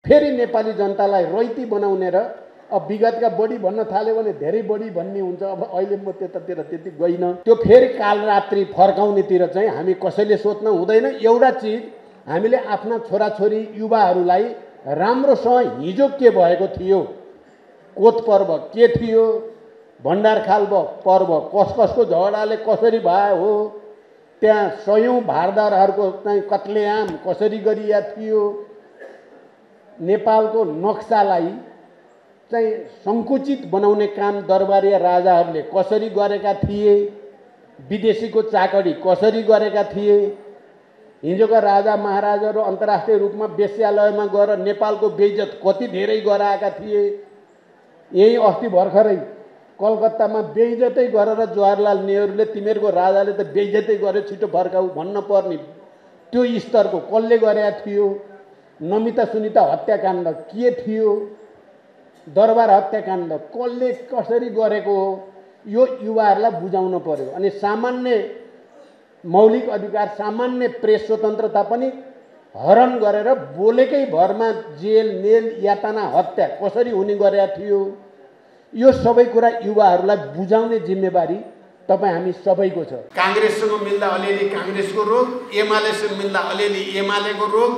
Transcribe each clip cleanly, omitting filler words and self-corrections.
फेरि नेपाली जनतालाई रैती बनाउने र अब विगतका बढी भन्न थाल्यो भने धेरै बढी भन्ने हुन्छ। अब अहिले म त्यतातिर त्यति गइन। त्यो फेरि कालरात्रि फर्काउनेतिर चाहिँ हामी कसैले सोच्न हुँदैन। एउटा चिज हामीले आफ्ना छोराछोरी युवाहरूलाई राम्रोसँग हिजो के भएको थियो, कोत पर्व के थियो, भण्डारखाल पर्व कस कसको झगडाले कसरी भयो हो, त्यहाँ सयौं भारदारहरूको चाहिँ कत्लेआम कसरी गरिया थियो, नेपालको नक्सालाई चाहिँ संकुचित बनाउने काम दरबारिया राजाहरूले कसरी गरेका थिए, विदेशीको चाकडी कसरी गरेका थिए, हिजोका राजा महाराजाहरू अन्तर्राष्ट्रिय रूपमा वेश्यालयमा गएर नेपालको बेइज्जत कति धेरै गराएका थिए। यही अस्ति भर्खरै कलकत्तामा बेइज्जतै गरेर जवाहरलाल नेहरूले तिमीहरूको राजाले त बेइज्जतै गर्यो छिटो फर्काऊ भन्न पर्ने त्यो स्तरको कसले गरेका थियो। नमिता सुनिता हत्याकाण्ड के थियो, दरबार हत्याकाण्ड कसले कसरी गरेको हो, यो युवाहरूलाई बुझाउन पर्यो। अनि सामान्य मौलिक अधिकार, सामान्य प्रेस स्वतन्त्रता पनि हरण गरेर बोलेकै भरमा जेल नेल यातना हत्या कसरी हुने गरेका थियो, यो सबै कुरा युवाहरूलाई बुझाउने जिम्मेवारी तपाईँ हामी सबैको छ। काङ्ग्रेससँग मिल्दा अलिअलि काङ्ग्रेसको रोग, एमालेसँग मिल्दा अलिअलि एमालेको रोग,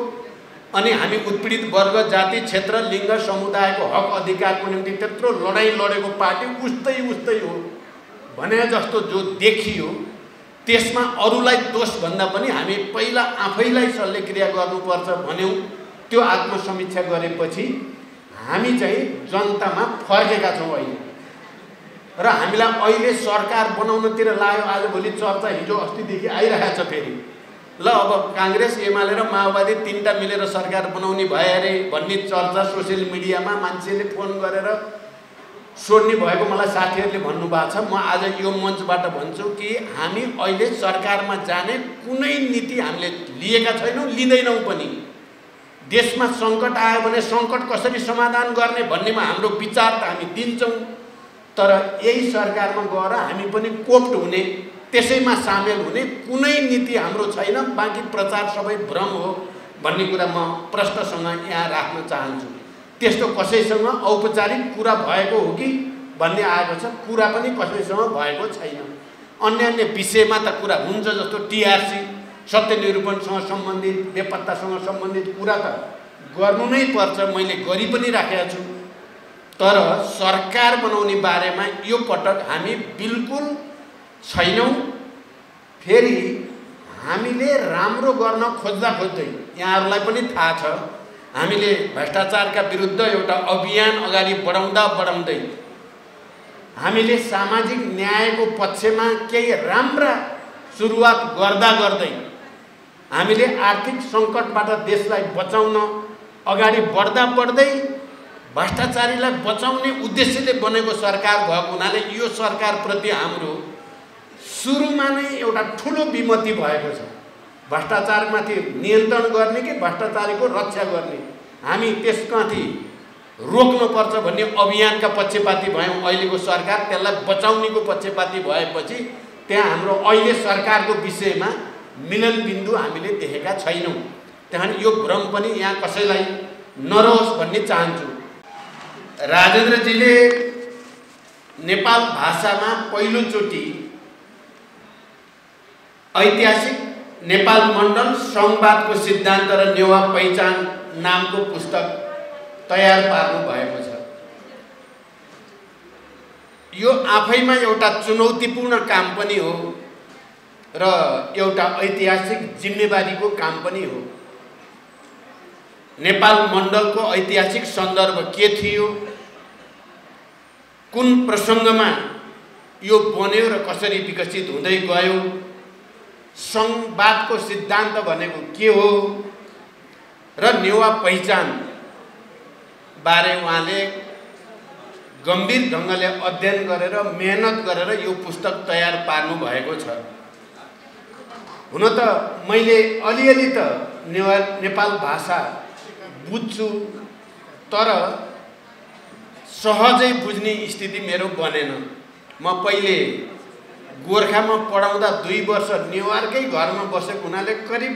अनि हामी उत्पीडित वर्ग जाति क्षेत्र लिङ्ग समुदायको हक अधिकारको निम्ति त्यत्रो लडाइँ लडेको पार्टी उस्तै उस्तै हो भने जस्तो जो देखियो, त्यसमा अरूलाई दोष भन्दा पनि हामी पहिला आफैलाई शल्यक्रिया गर्नुपर्छ भन्यौँ। त्यो आत्मसमीक्षा गरेपछि हामी चाहिँ जनतामा फर्केका छौँ अहिले, र हामीलाई अहिले सरकार बनाउनतिर लाग्यो। आजभोलि चर्चा हिजो अस्तिदेखि आइरहेको छ फेरि, ल अब काङ्ग्रेस एमाले र माओवादी तीनटा मिलेर सरकार बनाउने भए अरे भन्ने चर्चा सोसियल मिडियामा मान्छेले फोन गरेर सोध्ने भएको मलाई साथीहरूले भन्नुभएको छ। म आज यो मञ्चबाट भन्छु कि हामी अहिले सरकारमा जाने कुनै नीति हामीले लिएका छैनौँ, लिँदैनौँ पनि। देशमा सङ्कट आयो भने सङ्कट कसरी समाधान गर्ने भन्नेमा हाम्रो विचार त हामी दिन्छौँ, तर यही सरकारमा गएर हामी पनि कोप्ट हुने, त्यसैमा सामेल हुने कुनै नीति हाम्रो छैन। बाँकी प्रचार सबै भ्रम हो भन्ने कुरा म प्रश्नसँग यहाँ राख्न चाहन्छु। त्यस्तो कसैसँग औपचारिक कुरा भएको हो कि भन्ने आएको छ, कुरा पनि कसैसँग भएको छैन। अन्य अन्य विषयमा त कुरा हुन्छ, जस्तो टिआरसी सत्य निरूपणसँग सम्बन्धित, बेपत्तासँग सम्बन्धित कुरा त गर्नु नै पर्छ, मैले गरि पनि राखेको छु। तर सरकार बनाउने बारेमा यो पटक हामी बिल्कुल छैनौँ। फेरि हामीले राम्रो गर्न खोज्दा खोज्दै यहाँहरूलाई पनि थाहा छ, हामीले भ्रष्टाचारका विरुद्ध एउटा अभियान अगाडि बढाउँदै हामीले सामाजिक न्यायको पक्षमा केही राम्रा सुरुवात गर्दै हामीले आर्थिक सङ्कटबाट देशलाई बचाउन अगाडि बढ्दै भ्रष्टाचारीलाई बचाउने उद्देश्यले बनेको सरकार भएको हुनाले यो सरकारप्रति हाम्रो सुरुमा नै एउटा ठुलो विमति भएको छ। भ्रष्टाचारमाथि नियन्त्रण गर्ने कि भ्रष्टाचारीको रक्षा गर्ने, हामी त्यसमाथि रोक्नुपर्छ भन्ने अभियानका पक्षपाती भयौँ। अहिलेको सरकार त्यसलाई बचाउनेको पक्षपाती भएपछि त्यहाँ हाम्रो अहिले सरकारको विषयमा मिलन बिन्दु हामीले देखेका छैनौँ। त्यहाँ यो भ्रम पनि यहाँ कसैलाई नरहोस् भन्ने चाहन्छु। राजेन्द्रजीले नेपाल भाषामा पहिलोचोटि ऐतिहासिक नेपाल मण्डल संवादको सिद्धान्त र नेवा पहिचान नामको पुस्तक तयार पार्नु भएको छ। यो आफैमा एउटा चुनौतीपूर्ण काम पनि हो र एउटा ऐतिहासिक जिम्मेवारीको काम पनि हो। नेपाल मण्डलको ऐतिहासिक सन्दर्भ के थियो, कुन प्रसङ्गमा यो बन्यो र कसरी विकसित हुँदै गयो, संवादको सिद्धान्त भनेको के हो र नेवा पहिचान बारे उहाँले गम्भीर ढङ्गले अध्ययन गरेर मेहनत गरेर यो पुस्तक तयार पार्नु भएको छ। हुन त मैले अलिअलि त नेपाल भाषा बुझ्छु, तर सहजै बुझ्ने स्थिति मेरो बनेन। म पहिले गोर्खामा पढाउँदा 2 वर्ष नेवारकै घरमा बसेको हुनाले करिब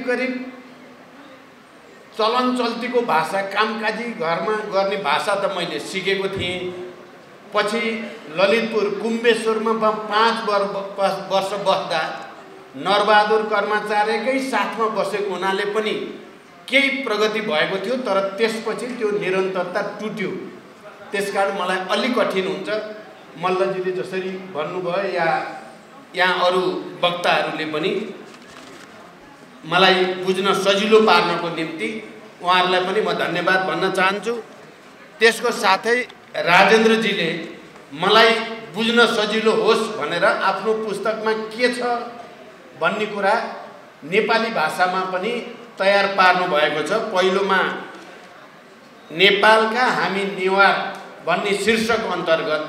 चलन चल्तीको भाषा, कामकाजी घरमा गर्ने भाषा त मैले सिकेको थिएँ। पछि ललितपुर कुम्बेश्वरमा 5 वर्ष बस्दा नरबहादुर कर्माचार्यकै साथमा बसेको हुनाले पनि केही प्रगति भएको थियो, तर त्यसपछि त्यो निरन्तरता टुट्यो। त्यसकारण मलाई अलि कठिन हुन्छ। मल्लजीले जसरी भन्नुभयो या यहाँ अरू वक्ताहरूले पनि मलाई बुझ्न सजिलो पार्नको निम्ति उहाँहरूलाई पनि म धन्यवाद भन्न चाहन्छु। त्यसको साथै राजेन्द्रजीले मलाई बुझ्न सजिलो होस् भनेर आफ्नो पुस्तकमा के छ भन्ने कुरा नेपाली भाषामा पनि तयार पार्नु भएको छ। पहिलोमा नेपालका हामी नेवार भन्ने शीर्षक अन्तर्गत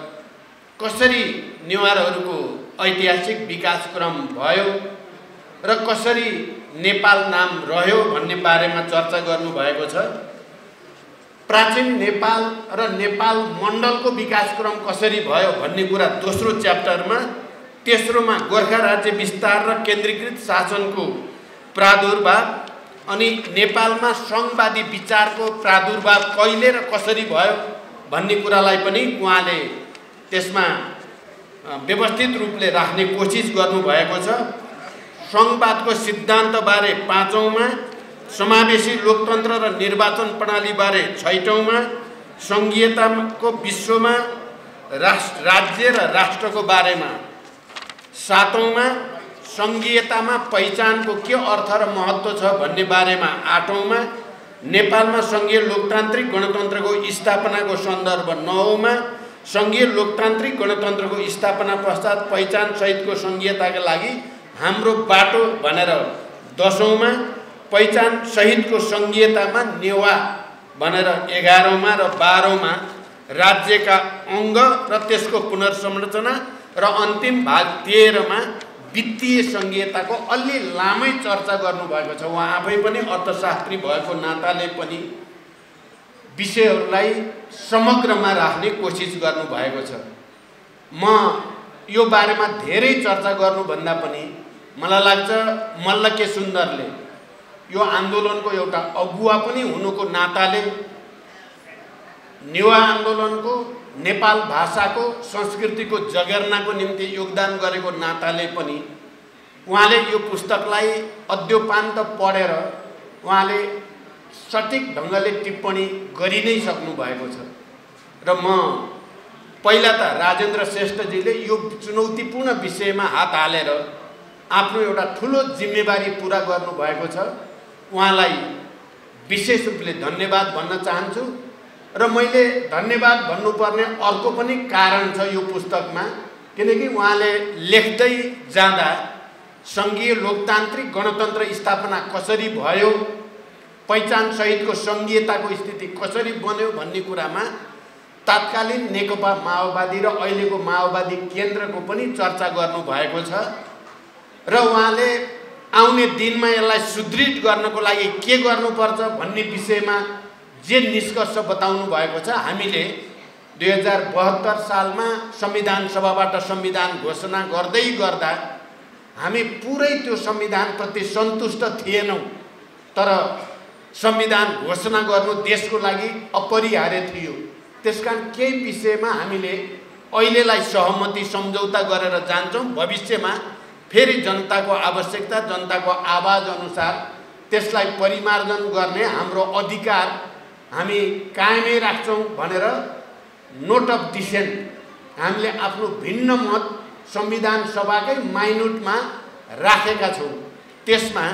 कसरी नेवारहरूको ऐतिहासिक विकास क्रम भयो र कसरी नेपाल नाम रह्यो भन्ने बारेमा चर्चा गर्नुभएको छ। प्राचीन नेपाल र नेपाल मण्डलको विकास क्रम कसरी भयो भन्ने कुरा दोस्रो च्याप्टरमा। तेस्रोमा गोर्खा राज्य विस्तार र केन्द्रीकृत शासनको प्रादुर्भाव अनि नेपालमा सङ्घवादी विचारको प्रादुर्भाव कहिले र कसरी भयो भन्ने कुरालाई पनि उहाँले त्यसमा व्यवस्थित रूपले राख्ने कोसिस गर्नुभएको छ। सङ्घवादको सिद्धान्तबारे 5औँमा, समावेशी लोकतन्त्र र निर्वाचन प्रणालीबारे 6औँमा, सङ्घीयताको विश्वमा राज्य र राष्ट्रको बारेमा 7औँमा, सङ्घीयतामा पहिचानको के अर्थ र महत्त्व छ भन्ने बारेमा 8औँमा, नेपालमा सङ्घीय लोकतान्त्रिक गणतन्त्रको स्थापनाको सन्दर्भ 9औँमा, सङ्घीय लोकतान्त्रिक गणतन्त्रको स्थापना पश्चात पहिचान सहितको सङ्घीयताका लागि हाम्रो बाटो भनेर 10औँमा, पहिचान सहितको सङ्घीयतामा नेवा भनेर 11औँमा र 12औँमा, राज्यका अङ्ग र त्यसको पुनर्संरचना र अन्तिम भाग 13मा वित्तीय सङ्घीयताको अलि लामै चर्चा गर्नुभएको छ। उहाँ आफै पनि अर्थशास्त्री भएको नाताले पनि विषयहरूलाई समग्रमा राख्ने कोसिस गर्नुभएको छ। म यो बारेमा धेरै चर्चा गर्नुभन्दा पनि मलाई लाग्छ मल्लके सुन्दरले यो आन्दोलनको एउटा अगुवा पनि हुनुको नाताले, नेवा आन्दोलनको नेपाल भाषाको संस्कृतिको जगेर्नाको निम्ति योगदान गरेको नाताले पनि उहाँले यो पुस्तकलाई अद्योपान्त पढेर उहाँले सठिक ढङ्गले टिप्पणी गरि नै सक्नु भएको छ। र म पहिला त राजेन्द्र श्रेष्ठजीले यो चुनौतीपूर्ण विषयमा हात हालेर आफ्नो एउटा ठुलो जिम्मेवारी पुरा गर्नुभएको छ। उहाँलाई विशेष रूपले धन्यवाद भन्न चाहन्छु। र मैले धन्यवाद भन्नुपर्ने अर्को पनि कारण छ यो पुस्तकमा, किनकि उहाँले लेख्दै जाँदा सङ्घीय लोकतान्त्रिक गणतन्त्र स्थापना कसरी भयो, पहिचान सहितको सङ्घीयताको स्थिति कसरी बन्यो भन्ने कुरामा तात्कालीन नेकपा माओवादी र अहिलेको माओवादी केन्द्रको पनि चर्चा गर्नुभएको छ। र उहाँले आउने दिनमा यसलाई सुदृढ गर्नको लागि के गर्नुपर्छ भन्ने विषयमा जे निष्कर्ष बताउनु भएको छ। हामीले 2072 सालमा संविधान सभाबाट संविधान घोषणा गर्दै गर्दा हामी पुरै त्यो संविधानप्रति सन्तुष्ट थिएनौँ, तर संविधान घोषणा गर्नु देशको लागि अपरिहार्य थियो। त्यसकारण केही विषयमा हामीले अहिलेलाई सहमति सम्झौता गरेर जान्छौँ। भविष्यमा फेरि जनताको आवश्यकता, जनताको आवाज अनुसार त्यसलाई परिमार्जन गर्ने हाम्रो अधिकार हामी कायमै राख्छौँ भनेर नोट अफ डिसेन्ट हामीले आफ्नो भिन्न मत संविधान सभाकै माइनोटमा राखेका छौँ। त्यसमा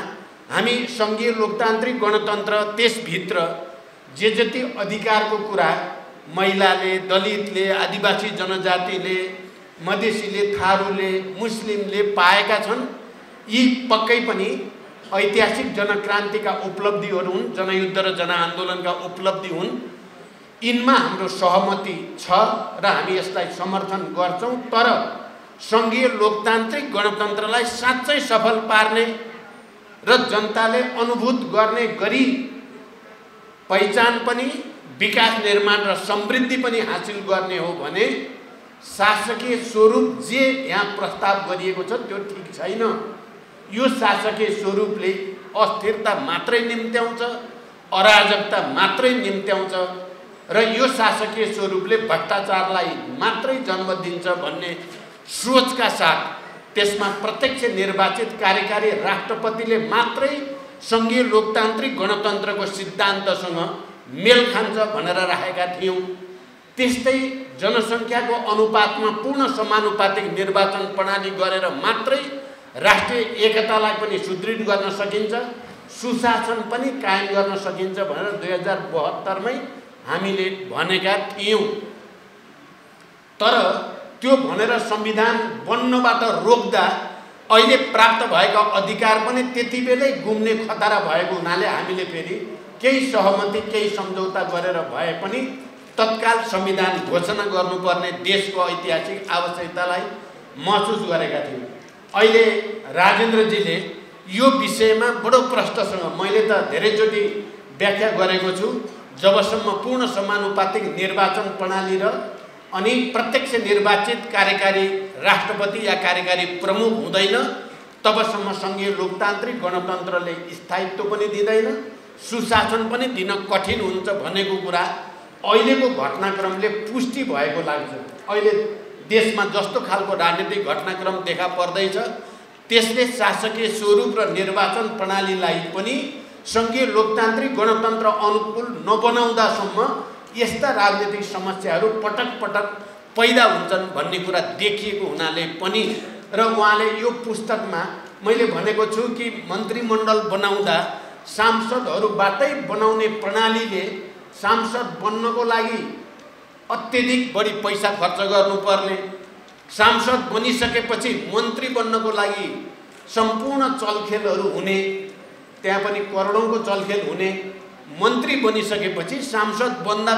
हामी सङ्घीय लोकतान्त्रिक गणतन्त्र, त्यसभित्र जे जति अधिकारको कुरा महिलाले, दलितले, आदिवासी जनजातिले, मधेसीले, थारूले, मुस्लिमले पाएका छन्, यी पक्कै पनि ऐतिहासिक जनक्रान्तिका उपलब्धिहरू हुन्, जनयुद्ध र जनआन्दोलनका उपलब्धि हुन्। यिनमा हाम्रो सहमति छ र हामी यसलाई समर्थन गर्छौँ। तर सङ्घीय लोकतान्त्रिक गणतन्त्रलाई साँच्चै सफल पार्ने र जनताले अनुभूत गर्ने गरी पहिचान पनि, विकास निर्माण र समृद्धि पनि हासिल गर्ने हो भने शासकीय स्वरूप जे यहाँ प्रस्ताव गरिएको छ त्यो ठिक छैन। यो शासकीय स्वरूपले अस्थिरता मात्रै निम्त्याउँछ, अराजकता मात्रै निम्त्याउँछ र यो शासकीय स्वरूपले भ्रष्टाचारलाई मात्रै जन्म दिन्छ भन्ने सोचका साथ त्यसमा प्रत्यक्ष निर्वाचित कार्यकारी राष्ट्रपतिले मात्रै सङ्घीय लोकतान्त्रिक गणतन्त्रको सिद्धान्तसँग मेल खान्छ भनेर राखेका थियौँ। त्यस्तै जनसङ्ख्याको अनुपातमा पूर्ण समानुपातिक निर्वाचन प्रणाली गरेर मात्रै राष्ट्रिय एकतालाई पनि सुदृढ गर्न सकिन्छ, सुशासन पनि कायम गर्न सकिन्छ भनेर 2072मै हामीले भनेका थियौँ। तर त्यो भनेर संविधान बन्नबाट रोक्दा अहिले प्राप्त भएका अधिकार पनि त्यति बेलै गुम्ने खतरा भएको हुनाले हामीले फेरि केही सहमति केही सम्झौता गरेर भए पनि तत्काल संविधान घोषणा गर्नुपर्ने देशको ऐतिहासिक आवश्यकतालाई महसुस गरेका थियौँ। अहिले राजेन्द्रजीले यो विषयमा बडो प्रष्टसँग मैले त धेरैचोटि व्याख्या गरेको छु। जबसम्म पूर्ण समानुपातिक निर्वाचन प्रणाली र अनि प्रत्यक्ष निर्वाचित कार्यकारी राष्ट्रपति या कार्यकारी प्रमुख हुँदैन तबसम्म सङ्घीय लोकतान्त्रिक गणतन्त्रले स्थायित्व पनि दिँदैन, सुशासन पनि दिन कठिन हुन्छ भनेको कुरा अहिलेको घटनाक्रमले पुष्टि भएको लाग्छ। अहिले देशमा जस्तो खालको राजनीतिक घटनाक्रम देखा पर्दैछ त्यसले शासकीय स्वरूप र निर्वाचन प्रणालीलाई पनि सङ्घीय लोकतान्त्रिक गणतन्त्र अनुकूल नबनाउँदासम्म यस्ता राजनीतिक समस्याहरू पटक पटक पैदा हुन्छन् भन्ने कुरा देखिएको हुनाले पनि र उहाँले यो पुस्तकमा मैले भनेको छु कि मन्त्रीमण्डल बनाउँदा सांसदहरूबाटै बनाउने प्रणालीले सांसद बन्नको लागि अत्यधिक बढी पैसा खर्च गर्नुपर्ने, सांसद बनिसकेपछि मन्त्री बन्नको लागि सम्पूर्ण चलखेलहरू हुने, त्यहाँ पनि करोडौँको चलखेल हुने, मन्त्री बनिसकेपछि सांसद बन्दा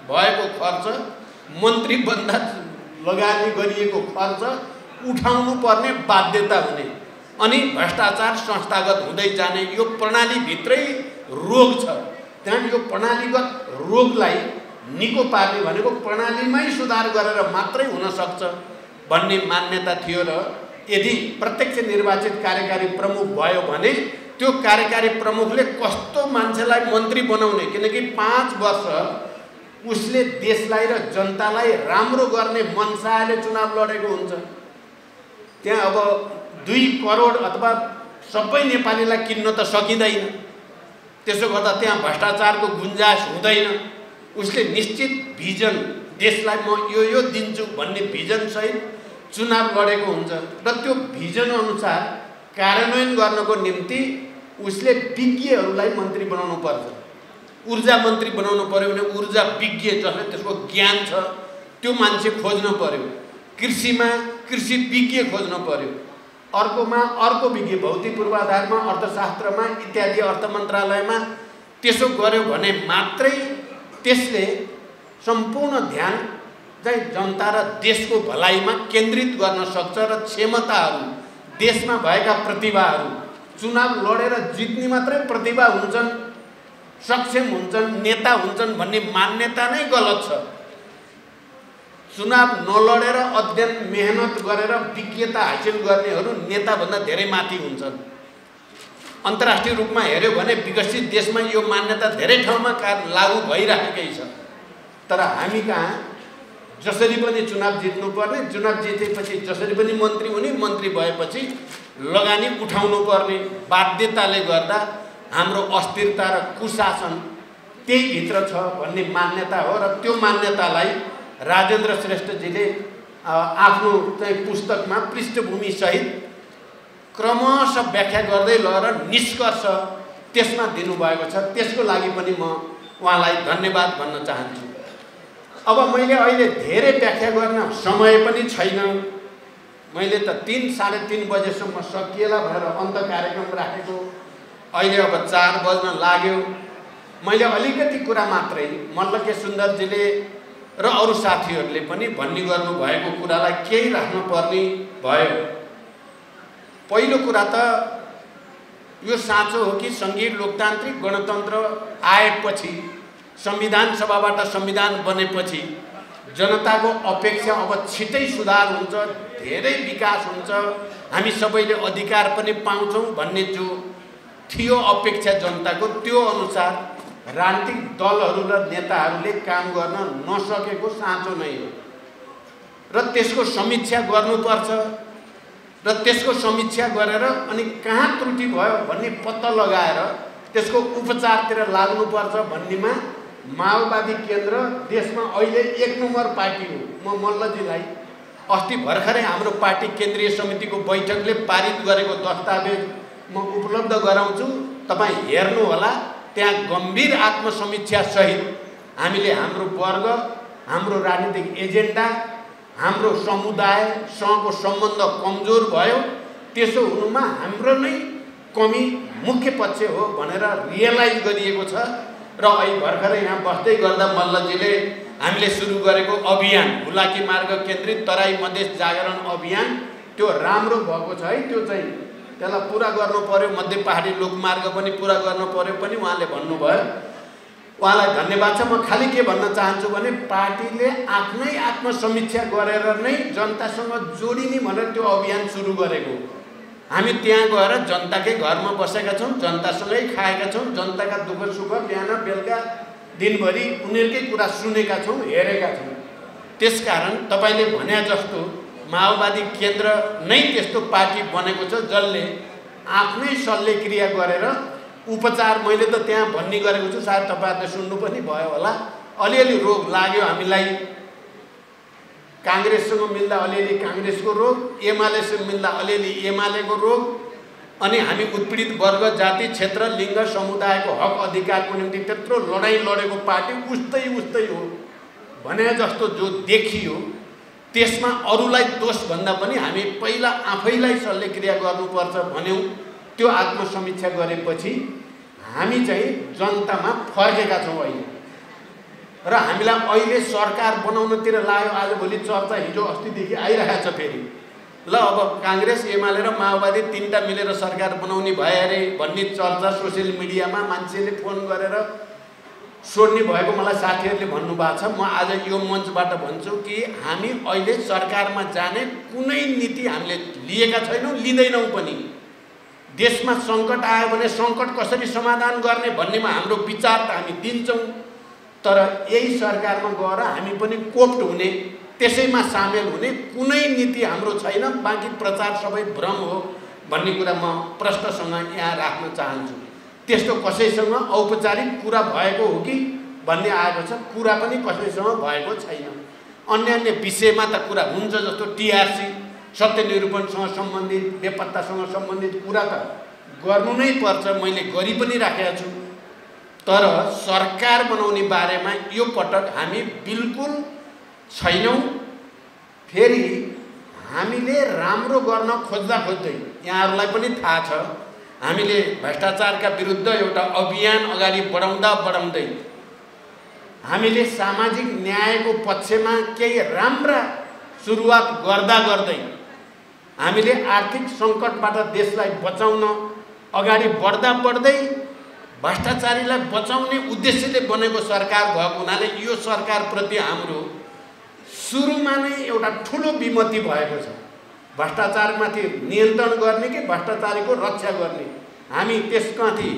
भएको खर्च, मन्त्री बन्दा लगानी गरिएको खर्च उठाउनु पर्ने बाध्यता हुने अनि भ्रष्टाचार संस्थागत हुँदै जाने यो प्रणालीभित्रै रोग छ। त्यहाँ यो प्रणालीगत रोगलाई निको पार्ने भनेको प्रणालीमै सुधार गरेर मात्रै हुन सक्छ भन्ने मान्यता थियो र यदि प्रत्यक्ष निर्वाचित कार्यकारी प्रमुख भयो भने त्यो कार्यकारी प्रमुखले कस्तो मान्छेलाई मन्त्री बनाउने, किनकि 5 वर्ष उसले देशलाई र जनतालाई राम्रो गर्ने मनसाले चुनाव लडेको हुन्छ। त्यहाँ अब 2 करोड अथवा सबै नेपालीलाई किन्न त सकिँदैन, त्यसो गर्दा त्यहाँ भ्रष्टाचारको गुन्जाइस हुँदैन। उसले निश्चित भिजन, देशलाई म यो दिन्छु भन्ने भिजनसहित चुनाव लडेको हुन्छ र त्यो भिजन अनुसार कार्यान्वयन गर्नको निम्ति उसले विज्ञहरूलाई मन्त्री बनाउनु पर्छ। ऊर्जा मन्त्री बनाउनु पर्यो भने ऊर्जा विज्ञ जसले त्यसको ज्ञान छ त्यो मान्छे खोज्न पर्यो। कृषिमा कृषि विज्ञ खोज्न पर्यो। अर्कोमा अर्को विज्ञ, भौतिक पूर्वाधारमा, अर्थशास्त्रमा इत्यादि अर्थ मन्त्रालयमा त्यसो गर्यो भने मात्रै त्यसले सम्पूर्ण ध्यान चाहिँ जनता र देशको भलाइमा केन्द्रित गर्न सक्छ र क्षमताहरू, देशमा भएका प्रतिभाहरू, चुनाव लडेर जित्ने मात्रै प्रतिभा हुन्छन्, सक्षम हुन्छन्, नेता हुन्छन् भन्ने मान्यता नै गलत छ। चुनाव नलडेर अध्ययन मेहनत गरेर विज्ञता हासिल गर्नेहरू नेताभन्दा धेरै माथि हुन्छन्। अन्तर्राष्ट्रिय रूपमा हेऱ्यो भने विकसित देशमा यो मान्यता धेरै ठाउँमा लागू भइरहेकै छ। तर हामी कहाँ जसरी पनि चुनाव जित्नुपर्ने, चुनाव जितेपछि जसरी पनि मन्त्री हुने, मन्त्री भएपछि लगानी उठाउनु पर्ने बाध्यताले गर्दा हाम्रो अस्थिरता र कुशासन त्यही भित्र छ भन्ने मान्यता हो र त्यो मान्यतालाई राजेन्द्र श्रेष्ठजीले आफ्नो चाहिँ पुस्तकमा पृष्ठभूमि सहित क्रमशः व्याख्या गर्दै लगेर निष्कर्ष त्यसमा दिनुभएको छ। त्यसको लागि पनि म उहाँलाई धन्यवाद भन्न चाहन्छु। अब मैले अहिले धेरै व्याख्या गर्न समय पनि छैन। मैले त 3-3:30 बजेसम्म सकिएला भनेर अन्त कार्यक्रम राखेको, अहिले अब 4 बज्न लाग्यो। मैले अलिकति कुरा मात्रै मल्लके सुन्दरजीले र अरू साथीहरूले पनि भन्ने गर्नुभएको कुरालाई केही राख्नु पर्ने भयो। पहिलो कुरा त यो साँचो हो कि सङ्घीय लोकतान्त्रिक गणतन्त्र आएपछि, संविधान सभाबाट संविधान बनेपछि जनताको अपेक्षा अब छिटै सुधार हुन्छ, धेरै विकास हुन्छ, हामी सबैले अधिकार पनि पाउँछौँ भन्ने जो थियो अपेक्षा जनताको, त्यो अनुसार राजनीतिक दलहरू र नेताहरूले काम गर्न नसकेको साँचो नै हो र त्यसको समीक्षा गर्नुपर्छ र त्यसको समीक्षा गरेर अनि कहाँ त्रुटि भयो भन्ने पत्ता लगाएर त्यसको उपचारतिर लाग्नुपर्छ भन्नेमा माओवादी केन्द्र देशमा अहिले 1 नम्बर पार्टी हो। म मल्लजीलाई अस्ति भर्खरै हाम्रो पार्टी केन्द्रीय समितिको बैठकले पारित गरेको दस्तावेज म उपलब्ध गराउँछु, तपाईँ हेर्नुहोला। त्यहाँ गम्भीर आत्मसमीक्षा सहित हामीले हाम्रो वर्ग, हाम्रो राजनीतिक एजेन्डा, हाम्रो समुदायसँगको सम्बन्ध कमजोर भयो, त्यसो हुनुमा हाम्रो नै कमी मुख्य पक्ष हो भनेर रियलाइज गरिएको छ। र अहिले भर्खरै यहाँ बस्दै गर्दा मल्लजीले हामीले सुरु गरेको अभियान हुलाकी मार्ग केन्द्रित तराई मधेस जागरण अभियान त्यो राम्रो भएको छ है। त्यो चाहिँ त्यसलाई पुरा गर्नु पर्यो, मध्य पहाडी लोकमार्ग पनि पुरा गर्नु पर्यो पनि उहाँले भन्नुभयो। उहाँलाई धन्यवाद छ। म खालि के भन्न चाहन्छु भने पार्टीले आफ्नै आत्मसमीक्षा गरेर नै जनतासँग जोडिने भनेर त्यो अभियान सुरु गरेको। हामी त्यहाँ गएर जनताकै घरमा बसेका छौँ, जनतासँगै खाएका छौँ, जनताका दुःख सुख बिहान बेलुका दिनभरि उनीहरूकै कुरा सुनेका छौँ, हेरेका छौँ। त्यसकारण तपाईँले भने जस्तो माओवादी केन्द्र नै त्यस्तो पार्टी बनेको छ जसले आफ्नै शल्यक्रिया गरेर उपचार, मैले त त्यहाँ भन्ने गरेको छु, सायद तपाईँहरूले सुन्नु पनि भयो होला। अलिअलि रोग लाग्यो हामीलाई, काङ्ग्रेससँग मिल्दा अलिअलि काङ्ग्रेसको रोग, एमालेसँग मिल्दा अलिअलि एमालेको रोग, अनि हामी उत्पीडित वर्ग, जाति, क्षेत्र, लिङ्ग, समुदायको हक अधिकारको निम्ति त्यत्रो लडाइँ लडेको पार्टी उस्तै हो भने जस्तो जो देखियो, त्यसमा अरूलाई दोष भन्दा पनि हामी पहिला आफैलाई शल्यक्रिया गर्नुपर्छ भन्यौँ। त्यो आत्मसमीक्षा गरेपछि हामी चाहिँ जनतामा फर्केका छौँ अहिले, र हामीलाई अहिले सरकार बनाउनतिर लाग्यो। आजभोलि चर्चा हिजो अस्तिदेखि आइरहेको छ फेरि, ल अब काङ्ग्रेस, एमाले र माओवादी तीनटा मिलेर सरकार बनाउने भयो अरे भन्ने चर्चा सोसियल मिडियामा मान्छेले फोन गरेर सोध्ने भएको मलाई साथीहरूले भन्नुभएको छ। म आज यो मञ्चबाट भन्छु कि हामी अहिले सरकारमा जाने कुनै नीति हामीले लिएका छैनौँ, लिँदैनौँ पनि। देशमा सङ्कट आयो भने सङ्कट कसरी समाधान गर्ने भन्नेमा हाम्रो विचार त हामी दिन्छौँ, तर यही सरकारमा गएर हामी पनि कोप्ट हुने, त्यसैमा सामेल हुने कुनै नीति हाम्रो छैन। बाँकी प्रचार सबै भ्रम हो भन्ने कुरा म प्रश्नसँग यहाँ राख्न चाहन्छु। त्यस्तो कसैसँग औपचारिक कुरा भएको हो कि भन्ने आएको छ, कुरा पनि कसैसँग भएको छैन। अन्य विषयमा त कुरा हुन्छ, जस्तो टिआरसी, सत्यनिरूपणसँग सम्बन्धित, बेपत्तासँग सम्बन्धित कुरा त गर्नु नै पर्छ, मैले गरि पनि राखेको छु। तर सरकार बनाउने बारेमा यो पटक हामी बिल्कुल छैनौँ। फेरि हामीले राम्रो गर्न खोज्दै यहाँहरूलाई पनि थाहा छ, हामीले भ्रष्टाचारका विरुद्ध एउटा अभियान अगाडि बढाउँदै हामीले सामाजिक न्यायको पक्षमा केही राम्रा सुरुवात गर्दै हामीले आर्थिक सङ्कटबाट देशलाई बचाउन अगाडि बढ्दै भ्रष्टाचारीलाई बचाउने उद्देश्यले बनेको सरकार भएको हुनाले यो सरकारप्रति हाम्रो सुरुमा नै एउटा ठुलो विमति भएको छ। भ्रष्टाचारमाथि नियन्त्रण गर्ने कि भ्रष्टाचारीको रक्षा गर्ने, हामी त्यसमाथि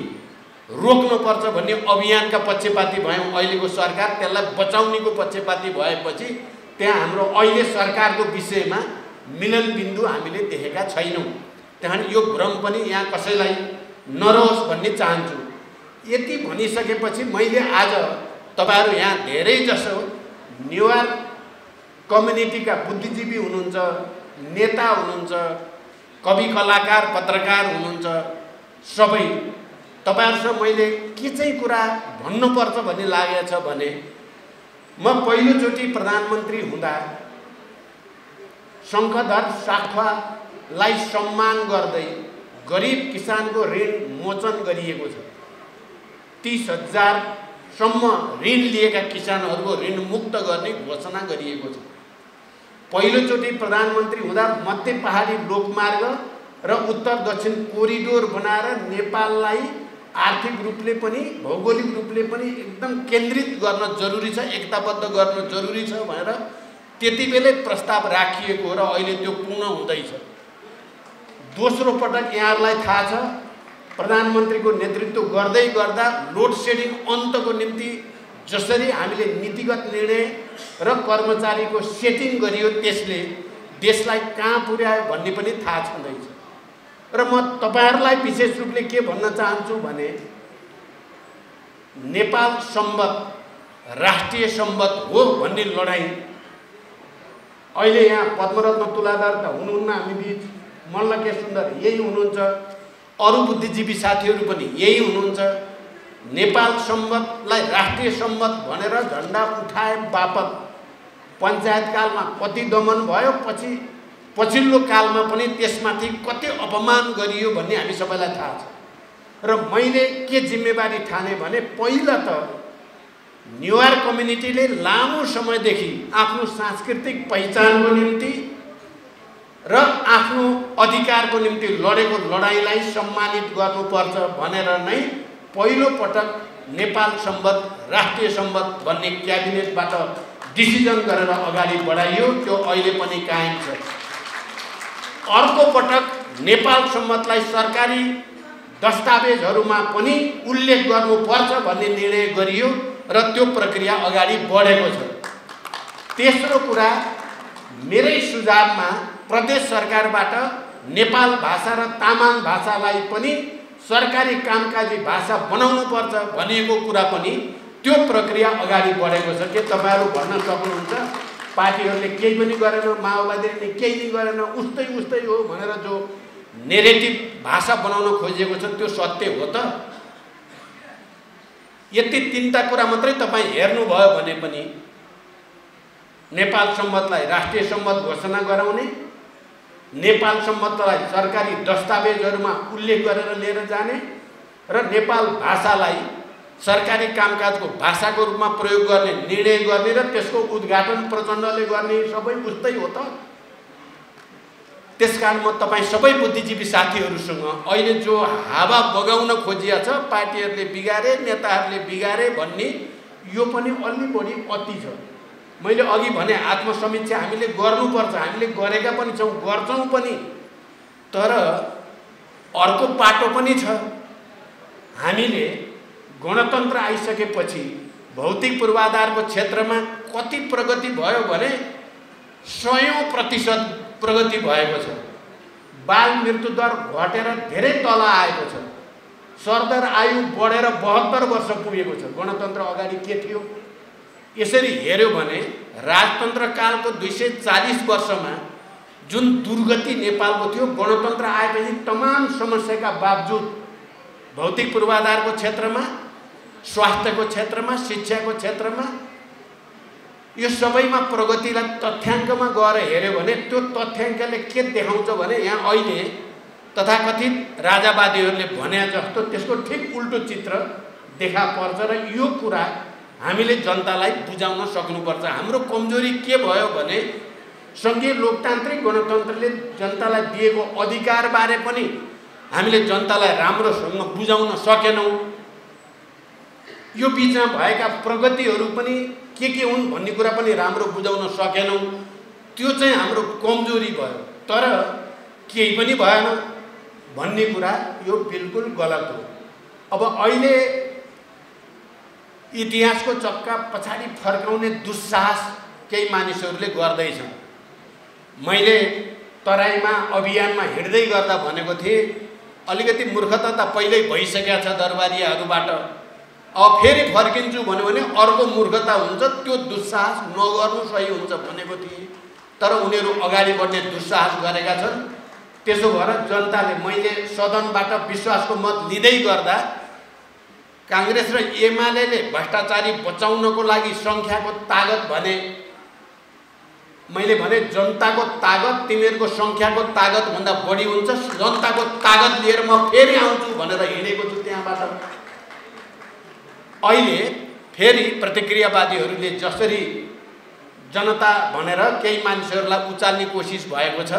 रोक्नुपर्छ भन्ने अभियानका पक्षपाती भयौँ। अहिलेको सरकार त्यसलाई बचाउनेको पक्षपाती भएपछि त्यहाँ हाम्रो अहिले सरकारको विषयमा मिलनबिन्दु हामीले देखेका छैनौँ। त्यहाँ यो भ्रम पनि यहाँ कसैलाई नरहोस् भन्ने चाहन्छु। यति भनिसकेपछि मैले आज तपाईँहरू यहाँ धेरै जसो नेवार कम्युनिटीका बुद्धिजीवी हुनुहुन्छ, नेता हुनुहुन्छ, कवि, कलाकार, पत्रकार हुनुहुन्छ, सबै तपाईँहरूसँग मैले के चाहिँ कुरा भन्नुपर्छ भन्ने लागेको छ भने, म पहिलोचोटि प्रधानमन्त्री हुँदा शङ्खधर साख्वालाई सम्मान गर्दै गरिब किसानको ऋण मोचन गरिएको छ। 30,000सम्म ऋण लिएका किसानहरूको ऋण मुक्त गर्ने घोषणा गरिएको छ। पहिलोचोटि प्रधानमन्त्री हुँदा मध्य पहाडी लोकमार्ग र उत्तर दक्षिण कोरिडोर बनाएर नेपाललाई आर्थिक रूपले पनि भौगोलिक रूपले पनि एकदम केन्द्रित गर्न जरुरी छ, एकताबद्ध गर्न जरुरी छ भनेर त्यति बेलै प्रस्ताव राखिएको र अहिले त्यो पूर्ण हुँदैछ। दोस्रो पटक यहाँहरूलाई थाहा छ प्रधानमन्त्रीको नेतृत्व गर्दै गर्दा लोड सेडिङ अन्तको निम्ति जसरी हामीले नीतिगत निर्णय र कर्मचारीको सेटिङ गरियो त्यसले देशलाई कहाँ पुर्यायो भन्ने पनि थाहा छँदैछ। र म तपाईहरुलाई विशेष रूपले के भन्न चाहन्छु भने नेपाल सम्बत राष्ट्रिय सम्बत हो भन्ने लडाई अहिले यहाँ पद्मरत्न तुलाधर त हुनुहुन्न हामी बीच, मल्लके सुन्दर यही हुनुहुन्छ, अरु बुद्धिजीवी साथीहरू पनि यही हुनुहुन्छ। नेपाल सम्बतलाई राष्ट्रिय सम्बत भनेर झण्डा उठाए बापत पञ्चायत कालमा कति दमन भयो, पछिल्लो कालमा पनि त्यसमाथि कति अपमान गरियो भन्ने हामी सबैलाई थाहा छ। र मैले के जिम्मेवारी ठाने भने पहिला त नेवार कम्युनिटीले लामो समयदेखि आफ्नो सांस्कृतिक पहिचानको निम्ति र आफ्नो अधिकारको निम्ति लडेको लडाईँलाई सम्मानित गर्नुपर्छ भनेर नै पहिलो पटक नेपाल सम्बत राष्ट्रिय सम्बत भन्ने क्याबिनेटबाट डिसिजन गरेर अगाडि बढाइयो। त्यो अहिले पनि कायम छ। अर्को पटक नेपाल सम्बतलाई सरकारी दस्तावेजहरूमा पनि उल्लेख गर्नुपर्छ भन्ने निर्णय गरियो र त्यो प्रक्रिया अगाडि बढेको छ। तेस्रो कुरा, मेरै सुझावमा प्रदेश सरकारबाट नेपाल भाषा र तामाङ भाषालाई पनि सरकारी कामकाजी भाषा बनाउनुपर्छ भनिएको कुरा पनि त्यो प्रक्रिया अगाडि बढेको छ। के तपाईहरु भन्न सक्नुहुन्छ पार्टीहरूले केही पनि गरेन, माओवादीले केही पनि गरेन, उस्तै उस्तै हो भनेर जो नेरेटिभ भाषा बनाउन खोजेको छ त्यो सत्य हो त? यति तीनटा कुरा मात्रै तपाई हेर्नुभयो भने पनि नेपाल सम्बतलाई राष्ट्रिय सम्बत घोषणा गराउने, नेपाल सम्बतलाई सरकारी दस्तावेजहरूमा उल्लेख गरेर लिएर जाने र नेपाल भाषालाई सरकारी कामकाजको भाषाको रूपमा प्रयोग गर्ने निर्णय गर्ने र त्यसको उद्घाटन प्रचण्डले गर्ने सबै उस्तै हो त? त्यसकारण म तपाई सबै बुद्धिजीवी साथीहरूसँग अहिले जो हावा बगाउन खोजिया छ पार्टीहरूले बिगारे, नेताहरूले बिगारे भन्ने यो पनि अलि बढी अति छ। मैले अघि भने आत्मसमीक्षा हामीले गर्नुपर्छ, हामीले गरेका पनि छौँ, गर्छौँ पनि। तर अर्को पाटो पनि छ। हामीले गणतन्त्र आइसकेपछि भौतिक पूर्वाधारको क्षेत्रमा कति प्रगति भयो भने 100% प्रगति भएको छ। बाल मृत्यु दर घटेर धेरै तल आएको छ। सरदर आयु बढेर 72 वर्ष पुगेको छ। गणतन्त्र अगाडि के थियो? यसरी हेर्यो भने राजतन्त्र कालको 240 वर्षमा जुन दुर्गति नेपालको थियो, गणतन्त्र आएपछि तमाम समस्याका बावजुद भौतिक पूर्वाधारको क्षेत्रमा, स्वास्थ्यको क्षेत्रमा, शिक्षाको क्षेत्रमा यो सबैमा प्रगतिलाई तथ्याङ्कमा गएर हेर्यो भने त्यो तथ्याङ्कले के देखाउँछ भने यहाँ अहिले तथाकथित राजावादीहरूले भने जस्तो त्यसको ठिक उल्टो चित्र देखा पर्छ। र यो कुरा हामीले जनतालाई बुझाउन सक्नुपर्छ। हाम्रो कमजोरी के भयो भने संघीय लोकतान्त्रिक गणतन्त्रले जनतालाई दिएको अधिकारबारे पनि हामीले जनतालाई राम्रोसँग बुझाउन सकेनौँ। यो बीचमा भएका प्रगतिहरू पनि के हुन् भन्ने कुरा पनि राम्रो बुझाउन सकेनौँ। त्यो चाहिँ हाम्रो कमजोरी भयो। तर केही पनि भएन भन्ने कुरा यो बिल्कुल गलत हो। अब अहिले इतिहासको चक्का पछाडि फर्काउने दुस्साहस केही मानिसहरूले गर्दैछन्। मैले तराईमा अभियानमा हिँड्दै गर्दा भनेको थिएँ अलिकति मूर्खता त पहिल्यै भइसकेको छ दरबारियाहरूबाट, अब फेरि फर्किन्छु भन्यो भने अर्को मूर्खता हुन्छ, त्यो दुस्साहस नगर्नु सही हुन्छ भनेको थिएँ। तर उनीहरू अगाडि बढ्ने दुस्साहस गरेका छन्। त्यसो भएर जनताले, मैले सदनबाट विश्वासको मत लिँदै गर्दा कांग्रेस र एमालेले भ्रष्टाचारी बचाउनको लागि संख्याको तागत भने, मैले भने जनताको तागत तिमीहरूको संख्याको तागत भन्दा बढी हुन्छ। जनताको तागत लिएर म फेरि आउँछु भनेर हिँडेको छु त्यहाँबाट। अहिले फेरि प्रतिक्रियावादीहरूले जसरी जनता भनेर केही मानिसहरूलाई उचाल्ने कोसिस भएको छ,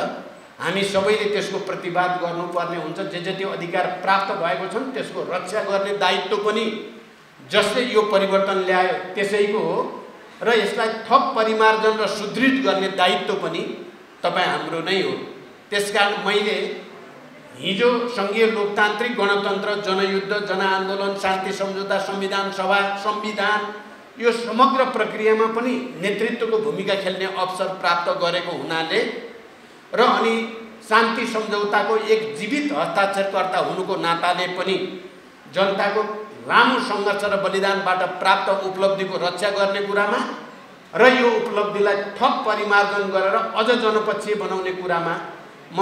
हामी सबैले त्यसको प्रतिवाद गर्नुपर्ने हुन्छ। जे जति अधिकार प्राप्त भएको छन् त्यसको रक्षा गर्ने दायित्व पनि जसले यो परिवर्तन ल्यायो त्यसैको हो र यसलाई थप परिमार्जन र सुदृढ गर्ने दायित्व पनि तपाईँ हाम्रो नै हो। त्यसकारण मैले हिजो सङ्घीय लोकतान्त्रिक गणतन्त्र, जनयुद्ध, जनआन्दोलन, शान्ति सम्झौता, संविधान सभा, संविधान, यो समग्र प्रक्रियामा पनि नेतृत्वको भूमिका खेल्ने अवसर प्राप्त गरेको हुनाले र अनि शान्ति सम्झौताको एक जीवित हस्ताक्षरकर्ता हुनुको नाताले पनि जनताको लामो सङ्घर्ष र बलिदानबाट प्राप्त उपलब्धिको रक्षा गर्ने कुरामा र यो उपलब्धिलाई थप परिमार्जन गरेर अझ जनपक्षीय बनाउने कुरामा म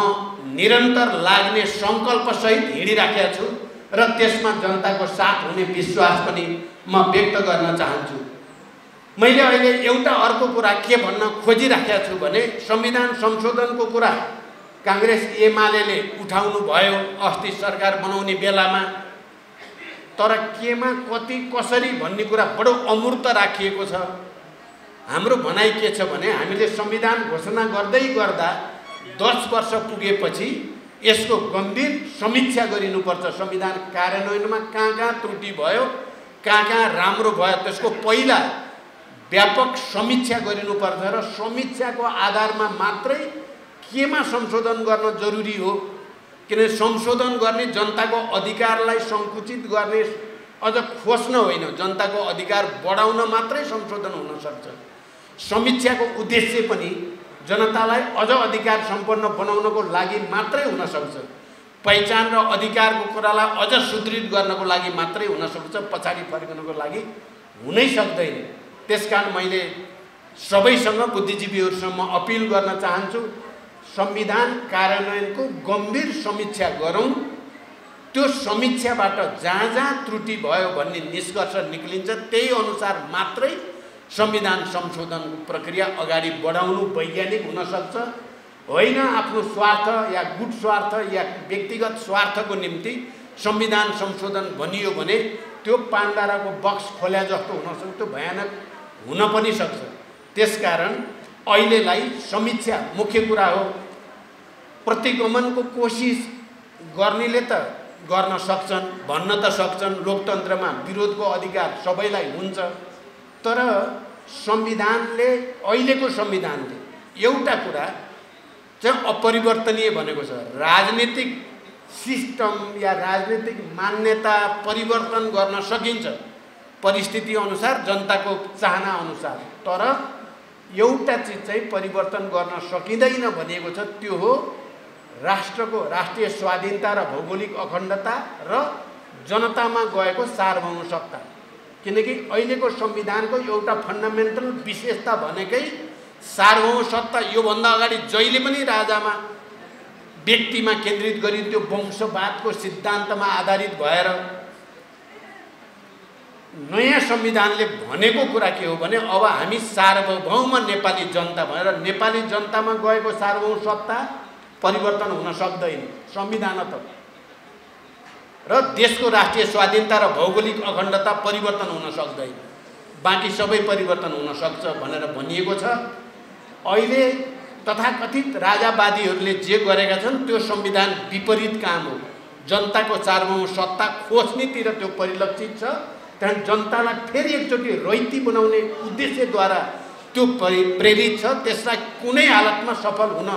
निरन्तर लाग्ने सङ्कल्पसहित हिँडिराखेको छु र त्यसमा जनताको साथ हुने विश्वास पनि म व्यक्त गर्न चाहन्छु। मैले अहिले एउटा अर्को कुरा के भन्न खोजिराखेको छु भने संविधान संशोधनको कुरा काङ्ग्रेस एमाले उठाउनु भयो अस्ति सरकार बनाउने बेलामा, तर केमा कति कसरी भन्ने कुरा बडो अमूर्त राखिएको छ। हाम्रो भनाइ के छ भने हामीले संविधान घोषणा गर्दै गर्दा 10 वर्ष पुगेपछि यसको गम्भीर समीक्षा गरिनुपर्छ। संविधान कार्यान्वयनमा कहाँ कहाँ त्रुटि भयो, कहाँ कहाँ राम्रो भयो, त्यसको पहिला व्यापक समीक्षा गरिनुपर्छ र समीक्षाको आधारमा मात्रै केमा संशोधन गर्न जरुरी हो। किनभने संशोधन गर्ने जनताको अधिकारलाई सङ्कुचित गर्ने अझ खोज्न होइन, जनताको अधिकार बढाउन मात्रै संशोधन हुन सक्छ। समीक्षाको उद्देश्य पनि जनतालाई अझ अधिकार सम्पन्न बनाउनको लागि मात्रै हुन सक्छ। पहिचान र अधिकारको कुरालाई अझ सुदृढ गर्नको लागि मात्रै हुन सक्छ, पछाडि फर्कनको लागि हुनै सक्दैन। त्यसकारण मैले सबैसँग, बुद्धिजीवीहरूसँग अपिल गर्न चाहन्छु, संविधान कार्यान्वयनको गम्भीर समीक्षा गरौँ। त्यो समीक्षाबाट जहाँ जहाँ त्रुटि भयो भन्ने निष्कर्ष निक्लिन्छ, त्यही अनुसार मात्रै संविधान संशोधनको प्रक्रिया अगाडि बढाउनु वैज्ञानिक हुन सक्छ। होइन आफ्नो स्वार्थ या गुट स्वार्थ या व्यक्तिगत स्वार्थको निम्ति संविधान संशोधन भनियो भने त्यो पाण्डाराको बक्स खोल्या जस्तो हुन सक्छ, त्यो भयानक हुन पनि सक्छ। त्यसकारण अहिलेलाई समीक्षा मुख्य कुरा हो। प्रतिगमनको कोसिस गर्नेले त गर्न सक्छन्, भन्न त सक्छन्, लोकतन्त्रमा विरोधको अधिकार सबैलाई हुन्छ। तर संविधानले, अहिलेको संविधानले एउटा कुरा चाहिँ अपरिवर्तनीय भनेको छ। राजनीतिक सिस्टम या राजनीतिक मान्यता परिवर्तन गर्न सकिन्छ परिस्थिति अनुसार, जनताको चाहना अनुसार, तर एउटा चिज चाहिँ परिवर्तन गर्न सकिँदैन भनेको छ, त्यो हो राष्ट्रको राष्ट्रिय स्वाधीनता र भौगोलिक अखण्डता र जनतामा गएको सार्वभौम सत्ता। किनकि अहिलेको संविधानको एउटा फन्डामेन्टल विशेषता भनेकै सार्वभौम सत्ता। योभन्दा अगाडि जहिले पनि राजामा, व्यक्तिमा केन्द्रित गरिन्थ्यो, वंशवादको सिद्धान्तमा आधारित भएर। नयाँ संविधानले भनेको कुरा के हो भने अब हामी सार्वभौम नेपाली जनता भनेर, नेपाली जनतामा गएको सार्वभौम सत्ता परिवर्तन हुन सक्दैन संविधान त, र देशको राष्ट्रिय स्वाधीनता र भौगोलिक अखण्डता परिवर्तन हुन सक्दैन, बाँकी सबै परिवर्तन हुन सक्छ भनेर भनिएको छ। अहिले तथाकथित राजावादीहरूले जे गरेका छन् त्यो संविधान विपरीत काम हो। जनताको सार्वभौम सत्ता खोज्नेतिर त्यो परिलक्षित छ। त्यहाँदेखि जनतालाई फेरि एकचोटि रैती बनाउने उद्देश्यद्वारा त्यो प्रेरित छ। त्यसलाई कुनै हालतमा सफल हुन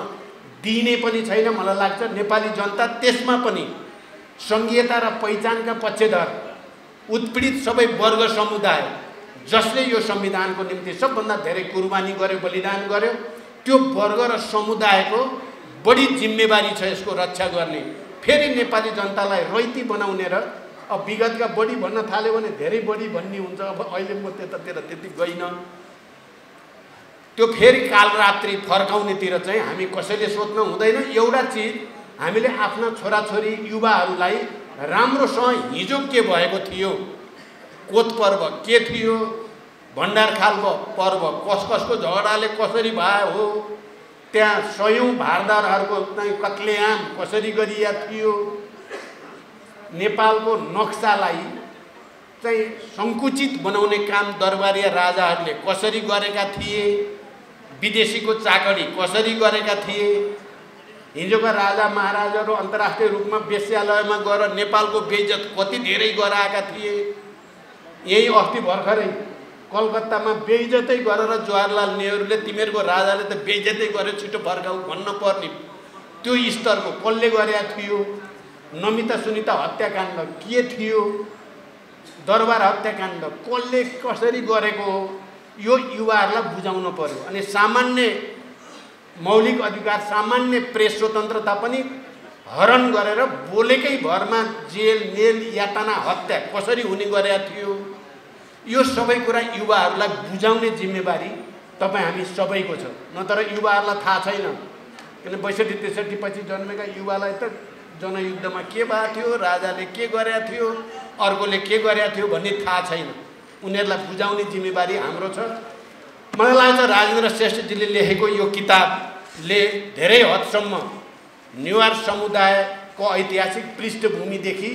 दिइने पनि छैन। मलाई लाग्छ नेपाली जनता त्यसमा पनि सङ्घीयता र पहिचानका पक्षधर उत्पीडित सबै वर्ग समुदाय जसले यो संविधानको निम्ति सबभन्दा धेरै कुर्बानी गर्यो, बलिदान गर्यो, त्यो वर्ग र समुदायको बढी जिम्मेवारी छ यसको रक्षा गर्ने। फेरि नेपाली जनतालाई रैती बनाउने र अब विगतका बढी भन्न थाल्यो भने धेरै बढी भन्ने हुन्छ। अब अहिले म त्यतातिर त्यति गइनँ। त्यो फेरि कालरात्रि फर्काउनेतिर चाहिँ हामी कसैले सोध्न हुँदैन। एउटा चिज हामीले आफ्ना छोराछोरी युवाहरूलाई राम्रोसँग हिजो के भएको थियो, कोत पर्व के थियो, भण्डारखाल पर्व कस कसको झगडाले कसरी भयो हो, त्यहाँ सयौँ भारदारहरूको कत्लेआम कसरी गरिया थियो, नेपालको नक्सालाई चाहिँ सङ्कुचित बनाउने काम दरबारिया राजाहरूले कसरी गरेका थिए, विदेशीको चाकडी कसरी गरेका थिए, हिजोका राजा महाराजाहरू अन्तर्राष्ट्रिय रूपमा वेश्यालयमा गएर नेपालको बेइज्जत कति धेरै गराएका थिए। यही अस्ति भर्खरै कलकत्तामा बेइज्जतै गरेर जवाहरलाल नेहरूले तिमीहरूको राजाले त बेइज्जतै गर्यो छिटो फर्काऊ भन्न पर्ने त्यो स्तरको कसले गरेका थियो। नमिता सुनिता हत्याकाण्ड के थियो, दरबार हत्याकाण्ड कसले कसरी गरेको हो, यो युवाहरूलाई बुझाउन पर्यो। अनि सामान्य मौलिक अधिकार, सामान्य प्रेस स्वतन्त्रता पनि हरण गरेर बोलेकै भरमा जेल नेल यातना हत्या कसरी हुने गरेका थियो, यो सबै कुरा युवाहरूलाई बुझाउने जिम्मेवारी तपाईँ हामी सबैको छ। नत्र युवाहरूलाई थाहा छैन, किन 62-63 पछि जन्मेका युवालाई त जनयुद्धमा के भएको थियो, राजाले के गरेका थियो, अर्कोले के गरेका थियो भन्ने थाहा छैन। उनीहरूलाई बुझाउने जिम्मेवारी हाम्रो छ। मलाई लाग्छ राजेन्द्र श्रेष्ठजीले लेखेको यो किताबले धेरै हदसम्म नेवार समुदायको ऐतिहासिक पृष्ठभूमिदेखि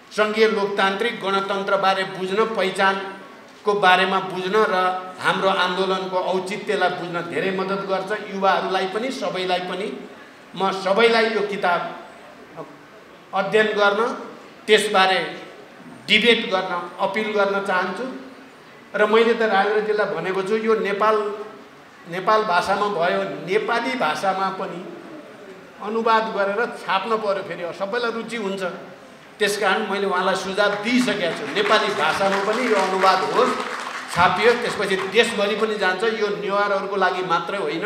सङ्घीय लोकतान्त्रिक गणतन्त्रबारे बुझ्न, पहिचानको बारेमा बुझ्न र हाम्रो आन्दोलनको औचित्यलाई बुझ्न धेरै मद्दत गर्छ। युवाहरूलाई पनि, सबैलाई पनि म सबैलाई यो किताब अध्ययन गर्न, त्यसबारे डिबेट गर्न अपिल गर्न चाहन्छु। र मैले त राजेन्द्रजीलाई भनेको छु, यो नेपाल भाषामा भयो, नेपाली भाषामा पनि अनुवाद गरेर छाप्न पर्यो। फेरि सबैलाई रुचि हुन्छ, त्यसकारण मैले उहाँलाई सुझाव दिइसकेको छु, नेपाली भाषामा पनि यो अनुवाद होस्, छापियोस्, त्यसपछि देशभरि पनि जान्छ। यो नेवारहरूको लागि मात्रै होइन,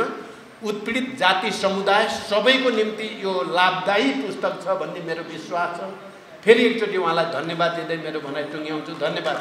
उत्पीडित जाति समुदाय सबैको निम्ति यो लाभदायी पुस्तक छ भन्ने मेरो विश्वास छ। फेरि एकचोटि उहाँलाई धन्यवाद दिँदै मेरो भनाइ टुङ्ग्याउँछु। धन्यवाद।